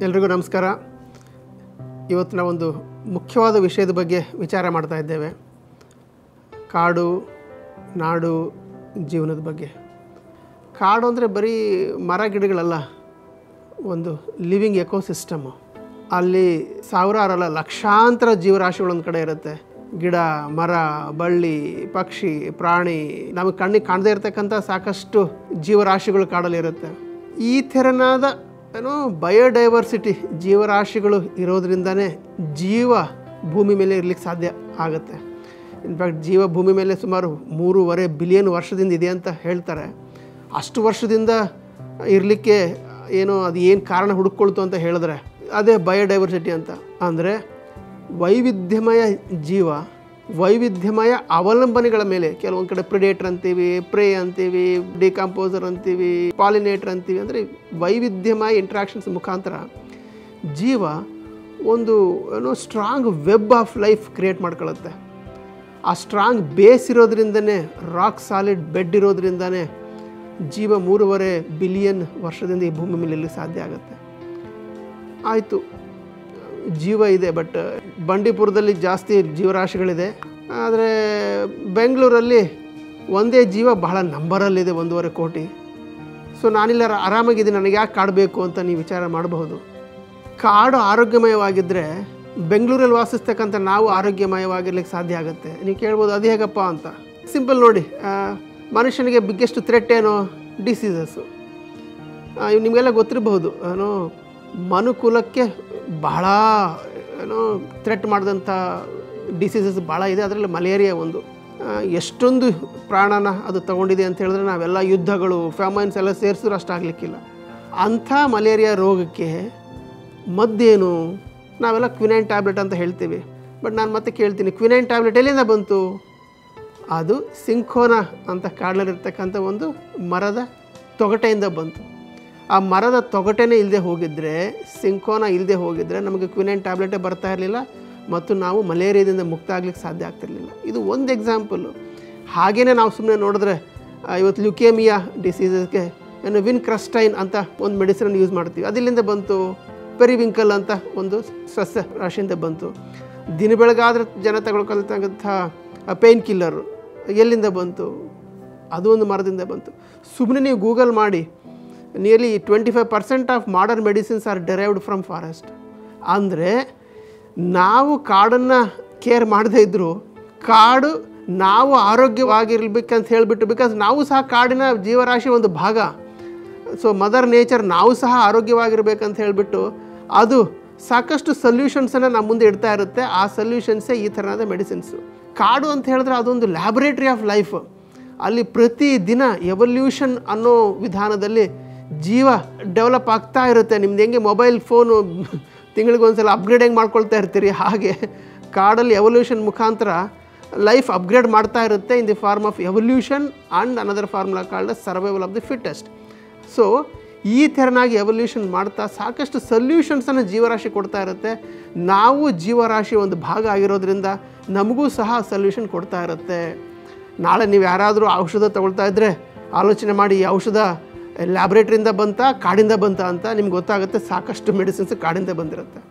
ಎಲ್ರಿಗೂ ನಮಸ್ಕಾರ. ಇವತ್ತು ನಾವೊಂದು ಮುಖ್ಯವಾದ ವಿಷಯದ ಬಗ್ಗೆ ವಿಚಾರ ಮಾಡ್ತಾ ಇದ್ದೇವೆ. ಕಾಡು, ನಾಡು, ಜೀವನದ ಬಗ್ಗೆ. ಕಾಡು ಅಂದರೆ ಬರೀ ಮರ ಗಿಡಗಳಲ್ಲ, ಒಂದು ಲಿವಿಂಗ್ ಎಕೋಸಿಸ್ಟಮು. ಅಲ್ಲಿ ಸಾವಿರಾರಲ್ಲ ಲಕ್ಷಾಂತರ ಜೀವರಾಶಿಗಳೊಂದು ಕಡೆ ಇರುತ್ತೆ. ಗಿಡ, ಮರ, ಬಳ್ಳಿ, ಪಕ್ಷಿ, ಪ್ರಾಣಿ, ನಮಗೆ ಕಣ್ಣಿಗೆ ಕಾಣದೇ ಇರತಕ್ಕಂಥ ಸಾಕಷ್ಟು ಜೀವರಾಶಿಗಳು ಕಾಡಲ್ಲಿರುತ್ತೆ. ಈ ಥರನಾದ ಬಯೋಡೈವರ್ಸಿಟಿ ಜೀವರಾಶಿಗಳು ಇರೋದ್ರಿಂದನೇ ಜೀವ ಭೂಮಿ ಮೇಲೆ ಇರಲಿಕ್ಕೆ ಸಾಧ್ಯ ಆಗುತ್ತೆ. ಇನ್ಫ್ಯಾಕ್ಟ್ ಜೀವ ಭೂಮಿ ಮೇಲೆ ಸುಮಾರು 3.5 ಬಿಲಿಯನ್ ವರ್ಷದಿಂದ ಇದೆ ಅಂತ ಹೇಳ್ತಾರೆ. ಅಷ್ಟು ವರ್ಷದಿಂದ ಇರಲಿಕ್ಕೆ ಅದು ಏನು ಕಾರಣ ಹುಡುಕೊಳ್ತು ಅಂತ ಹೇಳಿದ್ರೆ ಅದೇ ಬಯೋಡೈವರ್ಸಿಟಿ ಅಂತ. ಅಂದರೆ ವೈವಿಧ್ಯಮಯ ಜೀವ, ವೈವಿಧ್ಯಮಯ ಅವಲಂಬನೆಗಳ ಮೇಲೆ, ಕೆಲವೊಂದು ಕಡೆ ಪ್ರಿಡೇಟರ್ ಅಂತೀವಿ, ಪ್ರೇ ಅಂತೀವಿ, ಡಿಕಂಪೋಸರ್ ಅಂತೀವಿ, ಪಾಲಿನೇಟರ್ ಅಂತೀವಿ. ಅಂದರೆ ವೈವಿಧ್ಯಮಯ ಇಂಟ್ರಾಕ್ಷನ್ಸ್ ಮುಖಾಂತರ ಜೀವ ಒಂದು strong web of life create ಮಾಡ್ಕೊಳ್ಳುತ್ತೆ. ಆ ಸ್ಟ್ರಾಂಗ್ ಬೇಸ್ ಇರೋದ್ರಿಂದನೇ, ರಾಕ್ ಸಾಲಿಡ್ ಬೆಡ್ ಇರೋದ್ರಿಂದನೇ ಜೀವ 3.5 ಬಿಲಿಯನ್ ವರ್ಷದಿಂದ ಈ ಭೂಮಿ ಮೇಲೆ ಇರಲಿಕ್ಕೆ ಸಾಧ್ಯ ಆಗುತ್ತೆ. ಆಯಿತು, ಜೀವ ಇದೆ, ಬಟ್ ಬಂಡೀಪುರದಲ್ಲಿ ಜಾಸ್ತಿ ಜೀವರಾಶಿಗಳಿದೆ. ಆದರೆ ಬೆಂಗಳೂರಲ್ಲಿ ಒಂದೇ ಜೀವ ಬಹಳ ನಂಬರಲ್ಲಿದೆ, 1.5 ಕೋಟಿ. ಸೊ ನಾನಿಲ್ಲ ಆರಾಮಾಗಿದ್ದೀನಿ, ನನಗೆ ಯಾಕೆ ಕಾಡಬೇಕು ಅಂತ ನೀವು ವಿಚಾರ ಮಾಡಬಹುದು. ಕಾಡು ಆರೋಗ್ಯಮಯವಾಗಿದ್ದರೆ ಬೆಂಗಳೂರಲ್ಲಿ ವಾಸಿಸ್ತಕ್ಕಂಥ ನಾವು ಆರೋಗ್ಯಮಯವಾಗಿರ್ಲಿಕ್ಕೆ ಸಾಧ್ಯ ಆಗುತ್ತೆ. ನೀವು ಕೇಳ್ಬೋದು, ಅದು ಹೇಗಪ್ಪ ಅಂತ. ಸಿಂಪಲ್ ನೋಡಿ, ಮನುಷ್ಯನಿಗೆ ಬಿಗ್ಗೆಸ್ಟ್ ಥ್ರೆಟ್ ಏನು? ಡಿಸೀಸಸ್ಸು. ನಿಮಗೆಲ್ಲ ಗೊತ್ತಿರಬಹುದು, ಮನುಕುಲಕ್ಕೆ ಬಹಳ ಥ್ರೆಟ್ ಮಾಡಿದಂಥ ಡಿಸೀಸಸ್ ಭಾಳ ಇದೆ. ಅದರಲ್ಲಿ ಮಲೇರಿಯಾ ಒಂದು. ಎಷ್ಟೊಂದು ಪ್ರಾಣನ ಅದು ತೊಗೊಂಡಿದೆ ಅಂತ ಹೇಳಿದ್ರೆ ನಾವೆಲ್ಲ ಯುದ್ಧಗಳು, ಫ್ಯಾಮೈನ್ಸ್ ಎಲ್ಲ ಸೇರಿಸಿದ್ರು ಅಷ್ಟಾಗಲಿಕ್ಕಿಲ್ಲ. ಅಂಥ ಮಲೇರಿಯಾ ರೋಗಕ್ಕೆ ಮದ್ದೇನು? ನಾವೆಲ್ಲ ಕ್ವಿನೈನ್ ಟ್ಯಾಬ್ಲೆಟ್ ಅಂತ ಹೇಳ್ತೀವಿ. ಬಟ್ ನಾನು ಮತ್ತೆ ಕೇಳ್ತೀನಿ, ಕ್ವಿನೈನ್ ಟ್ಯಾಬ್ಲೆಟ್ ಎಲ್ಲಿಂದ ಬಂತು? ಅದು ಸಿಂಕೋನಾ ಅಂತ ಕಾಡಲಿರ್ತಕ್ಕಂಥ ಒಂದು ಮರದ ತೊಗಟೆಯಿಂದ ಬಂತು. ಆ ಮರದ ತೊಗಟೆನೇ ಇಲ್ಲದೆ ಹೋಗಿದ್ದರೆ, ಸಿಂಕೋನಾ ಇಲ್ಲದೆ ಹೋಗಿದ್ದರೆ ನಮಗೆ ಕ್ವಿನೈನ್ ಟ್ಯಾಬ್ಲೆಟೇ ಬರ್ತಾ ಇರಲಿಲ್ಲ ಮತ್ತು ನಾವು ಮಲೇರಿಯಾದಿಂದ ಮುಕ್ತ ಆಗಲಿಕ್ಕೆ ಸಾಧ್ಯ ಆಗ್ತಿರಲಿಲ್ಲ. ಇದು ಒಂದು ಎಕ್ಸಾಂಪಲ್ಲು. ಹಾಗೆಯೇ ನಾವು ಸುಮ್ಮನೆ ನೋಡಿದ್ರೆ ಇವತ್ತು ಲ್ಯುಕೇಮಿಯಾ ಡಿಸೀಸಸ್ಗೆ ವಿನ್ಕ್ರಸ್ಟೈನ್ ಅಂತ ಒಂದು ಮೆಡಿಸಿನ್ ಯೂಸ್ ಮಾಡ್ತೀವಿ. ಅದಿಲ್ಲಿಂದ ಬಂತು? ಪೆರಿವಿಂಕಲ್ ಅಂತ ಒಂದು ಸಸ್ಯ ರಾಶಿಯಿಂದ ಬಂತು. ದಿನ ಬೆಳಗಾದ್ರೆ ಜನ ತಗೊಳ್ಕೊಳ್ತಕ್ಕಂಥ ಪೇಯ್ನ್ ಕಿಲ್ಲರು ಎಲ್ಲಿಂದ ಬಂತು? ಅದು ಒಂದು ಮರದಿಂದ ಬಂತು. ಸುಮ್ಮನೆ ನೀವು ಗೂಗಲ್ ಮಾಡಿ, nearly 25% of modern medicines are derived from forest. ಅಂದರೆ ನಾವು ಕಾಡನ್ನು ಕೇರ್ ಮಾಡದೇ ಇದ್ದರೂ ಕಾಡು ನಾವು ಆರೋಗ್ಯವಾಗಿರ್ಬೇಕಂತ ಹೇಳಿಬಿಟ್ಟು, ಬಿಕಾಸ್ ನಾವು ಸಹ ಕಾಡಿನ ಜೀವರಾಶಿ ಒಂದು ಭಾಗ. ಸೊ ಮದರ್ ನೇಚರ್ ನಾವು ಸಹ ಆರೋಗ್ಯವಾಗಿರ್ಬೇಕಂತ ಹೇಳಿಬಿಟ್ಟು ಅದು ಸಾಕಷ್ಟು ಸೊಲ್ಯೂಷನ್ಸನ್ನು ನಮ್ಮ ಮುಂದೆ ಇಡ್ತಾ ಇರುತ್ತೆ. ಆ ಸೊಲ್ಯೂಷನ್ಸೇ ಈ ಥರನಾದ ಮೆಡಿಸಿನ್ಸು. ಕಾಡು ಅಂತ ಹೇಳಿದ್ರೆ ಅದೊಂದು ಲ್ಯಾಬೊರೇಟ್ರಿ ಆಫ್ ಲೈಫ್. ಅಲ್ಲಿ ಪ್ರತಿ ದಿನ ಎವಲ್ಯೂಷನ್ ಅನ್ನೋ ವಿಧಾನದಲ್ಲಿ ಜೀವ ಡೆವಲಪ್ ಆಗ್ತಾ ಇರುತ್ತೆ. ನಿಮ್ದು ಹೆಂಗೆ ಮೊಬೈಲ್ ಫೋನು ತಿಂಗಳಿಗೊಂದ್ಸಲ ಅಪ್ಗ್ರೇಡ್ ಹೆಂಗೆ ಮಾಡ್ಕೊಳ್ತಾ ಇರ್ತೀರಿ, ಹಾಗೆ ಕಾಡಲ್ಲಿ ಎವಲ್ಯೂಷನ್ ಮುಖಾಂತರ ಲೈಫ್ ಅಪ್ಗ್ರೇಡ್ ಮಾಡ್ತಾ ಇರುತ್ತೆ in the form of evolution and another formula called survival of the fittest. So ಈ ಥರನಾಗಿ ಎವಲ್ಯೂಷನ್ ಮಾಡ್ತಾ ಸಾಕಷ್ಟು ಸೊಲ್ಯೂಷನ್ಸನ್ನು ಜೀವರಾಶಿ ಕೊಡ್ತಾ ಇರುತ್ತೆ. ನಾವು ಜೀವರಾಶಿ ಒಂದು ಭಾಗ ಆಗಿರೋದ್ರಿಂದ ನಮಗೂ ಸಹ ಸೊಲ್ಯೂಷನ್ ಕೊಡ್ತಾ ಇರುತ್ತೆ. ನಾಳೆ ನೀವು ಯಾರಾದರೂ ಔಷಧ ತಗೊಳ್ತಾ ಇದ್ದರೆ ಆಲೋಚನೆ ಮಾಡಿ, ಈ ಔಷಧ ಲ್ಯಾಬ್ರೇಟ್ರಿಯಿಂದ ಬಂತಾ, ಕಾಡಿಂದ ಬಂತಾ ಅಂತ. ನಿಮ್ಗೆ ಗೊತ್ತಾಗುತ್ತೆ ಸಾಕಷ್ಟು ಮೆಡಿಸಿನ್ಸ್ ಕಾಡಿಂದ ಬಂದಿರುತ್ತೆ.